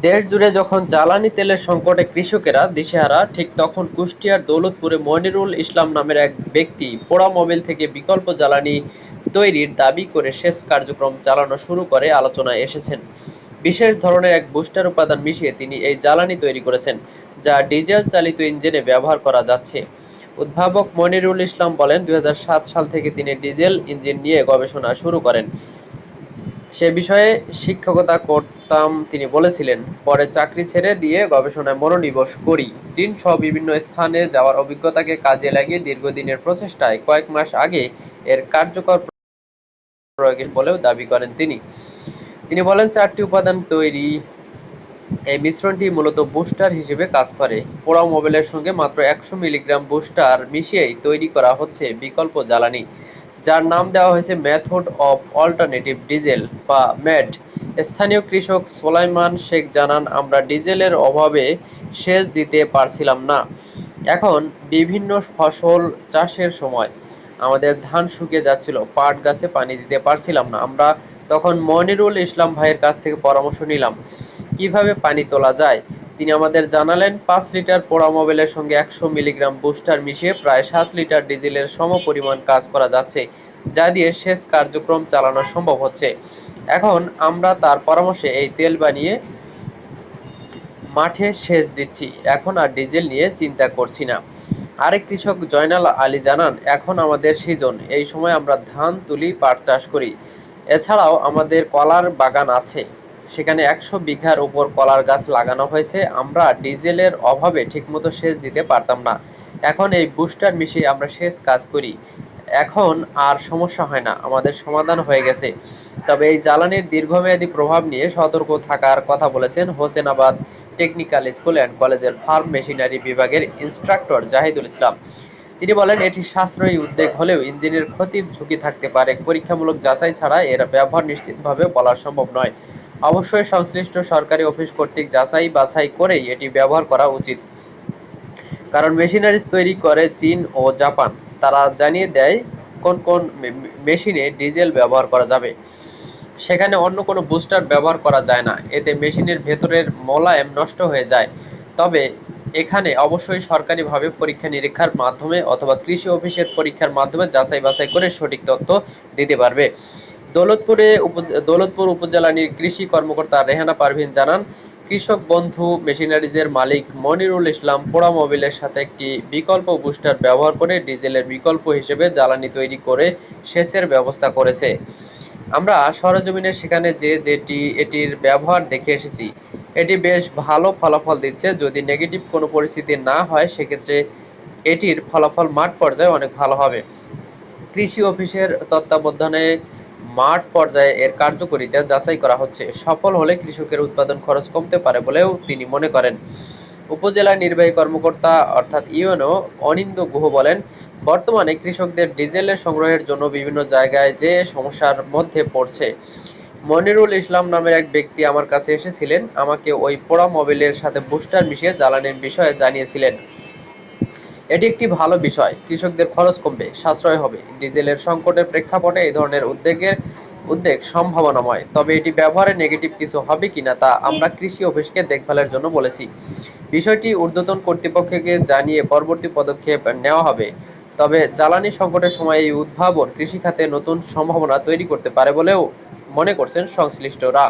দেশ জুড়ে যখন জ্বালানি তেলের সংকটে কৃষকেরা দিশেহারা, ঠিক তখন কুষ্টিয়ার দৌলতপুরে মনিরুল ইসলাম নামের এক ব্যক্তি পোড়া মোবিল থেকে বিকল্প জ্বালানি তৈরির দাবি করে সেচ কার্যক্রম চালানো শুরু করে আলোচনায় এসেছেন। বিশেষ ধরনের এক বুস্টার উপাদান মিশিয়ে তিনি এই জ্বালানি তৈরি করেছেন, যা ডিজেল চালিত ইঞ্জিনে ব্যবহার করা যাচ্ছে। উদ্ভাবক মনিরুল ইসলাম বলেন, ২০০৭ সাল থেকে তিনি ডিজেল ইঞ্জিন নিয়ে গবেষণা শুরু করেন। সে বিষয়ে শিক্ষকতা করতাম তিনি বলেছিলেন। পরে চাকরি ছেড়ে দিয়ে গবেষণায় মনোনিবেশ করি। চীন সহ বিভিন্ন স্থানে যাওয়ার অভিজ্ঞতাকে কাজে লাগিয়ে দীর্ঘদিনের প্রচেষ্টায় কয়েক মাস আগে এর কার্যকর প্রয়োগের বলেও দাবি করেন তিনি। তিনি বলেন, ৪টি উপাদান তৈরি এই মিশ্রণটি মূলত বুস্টার হিসেবে কাজ করে। পোড়া মোবিলের সঙ্গে মাত্র ১০০ মিলিগ্রাম বুস্টার মিশিয়েই তৈরি করা হচ্ছে বিকল্প জ্বালানি, যার নাম দেওয়া হয়েছে মেথড অব অল্টারনেটিভ ডিজেল বা ম্যাড। স্থানীয় কৃষক সোলাইমান শেখ জানান, আমরা ডিজেলের অভাবে সেচ দিতে পারছিলাম না। এখন বিভিন্ন ফসল চাষের সময় আমাদের ধান শুকিয়ে যাচ্ছিল, পাট গাছে পানি দিতে পারছিলাম না। আমরা তখন মনিরুল ইসলাম ভাইয়ের কাছ থেকে পরামর্শ নিলাম কিভাবে পানি তোলা যায়। তিনি আমাদের জানালেন, ৫ লিটার পোড়া মোবিলের সঙ্গে ১০০ মিলিগ্রাম বুস্টার মিশিয়ে প্রায় ৭ লিটার ডিজেলের সমপরিমাণ কাজ করা যাচ্ছে, যা দিয়ে সেচ কার্যক্রম চালানো সম্ভব হচ্ছে। এখন আমরা তার পরামর্শে এই তেল বানিয়ে মাঠে সেচ দিচ্ছি। এখন আর ডিজেল নিয়ে চিন্তা করছি না। আরেক কৃষক জয়নাল আলী জানান, এখন আমাদের সিজন, এই সময় আমরা ধান তুলি, পাট চাষ করি। এছাড়াও আমাদের কলার বাগান আছে, সেখানে ১০০ বিঘার উপর কলার গাছ লাগানো হয়েছে। আমরা ডিজেলের অভাবে ঠিকমতো সেচ দিতে পারতাম না। এখন এই বুস্টার মিশিয়ে আমরা সেচ কাজ করি। এখন আর সমস্যা হয় না, আমাদের সমাধান হয়ে গেছে। তবে এই জ্বালানির দীর্ঘমেয়াদী প্রভাব নিয়ে সতর্ক থাকার কথা বলেছেন হোসেনাবাদ টেকনিক্যাল স্কুল অ্যান্ড কলেজের ফার্ম মেশিনারি বিভাগের ইন্সট্রাক্টর জাহিদুল ইসলাম। তিনি বলেন, এটি সাশ্রয়ী উদ্যোগ হলেও ইঞ্জিনের ক্ষতির ঝুঁকি থাকতে পারে। পরীক্ষামূলক যাচাই ছাড়া এর ব্যবহার নিশ্চিতভাবে বলা সম্ভব নয়। অবশ্যই সংশ্লিষ্ট সরকারি অফিস কর্তৃক যাচাই বাছাই করেই এটি ব্যবহার করা উচিত। কারণ মেশিনারিজ তৈরি করে চীন ও জাপান। তারা জানিয়ে দেয় কোন কোন মেশিনে ডিজেল ব্যবহার করা যাবে। সেখানে অন্য কোনো বুস্টার ব্যবহার করা যায় না। এতে মেশিনের ভেতরের মোলায়েম নষ্ট হয়ে যায়। তবে এখানে অবশ্যই সরকারিভাবে পরীক্ষা-নিরীক্ষার মাধ্যমে অথবা কৃষি অফিসের পরীক্ষার মাধ্যমে যাচাই-বাছাই করে সঠিক তথ্য দিতে পারবে। দৌলতপুর উপজেলা কৃষি কর্মকর্তা রেহানা পারভীন জানান, কৃষক বন্ধু মেশিনারিজের মালিক মনিরুল ইসলাম পোড়া মোবিলের সাথে একটি বিকল্প বুস্টার ব্যবহার করে ডিজেলের বিকল্প হিসেবে জ্বালানি তৈরি করে সেচের ব্যবস্থা করেছে। আমরা সরেজমিনে সেখানে যেটি এটির ব্যবহার দেখে এসেছি। এটি বেশ ভালো ফলাফল দিচ্ছে। যদি নেগেটিভ কোনো পরিস্থিতি না হয়, সেক্ষেত্রে এটির ফলাফল মাঠ পর্যায়ে অনেক ভালো হবে। কৃষি অফিসের তত্ত্বাবধানে মাঠ পর্যায়ে এর কার্যকারিতা যাচাই করা হচ্ছে। সফল হলে কৃষকের উৎপাদন খরচ কমতে পারে বলেও তিনি মনে করেন। উপজেলা নির্বাহী কর্মকর্তা অর্থাৎ ইউএনও অনিন্দ গুহ বলেন, বর্তমানে কৃষকদের ডিজেলের সংগ্রহের জন্য বিভিন্ন জায়গায় যে সমস্যার মধ্যে পড়ছে। মনিরুল ইসলাম নামের এক ব্যক্তি আমার কাছে এসেছিলেন, আমাকে ওই পোড়া মোবিলের সাথে বুস্টার মিশিয়ে জ্বালানির বিষয়ে জানিয়েছিলেন। এটি একটি ভালো বিষয়। কৃষকদের খরচ কমবে, সাশ্রয় হবে। ডিজেলের সংকটের প্রেক্ষাপটে এই ধরনের উদ্যোগ সম্ভাবনাময়। তবে এটি ব্যবহারে নেগেটিভ কিছু হবে কিনা তা আমরা কৃষি অফিসকে দেখভালের জন্য বলেছি। বিষয়টি ঊর্ধ্বতন কর্তৃপক্ষকে জানিয়ে পরবর্তী পদক্ষেপ নেওয়া হবে। তবে জ্বালানি সংকটের সময় এই উদ্ভাবন কৃষি খাতে নতুন সম্ভাবনা তৈরি করতে পারে বলেও মনে করছেন সংশ্লিষ্টরা।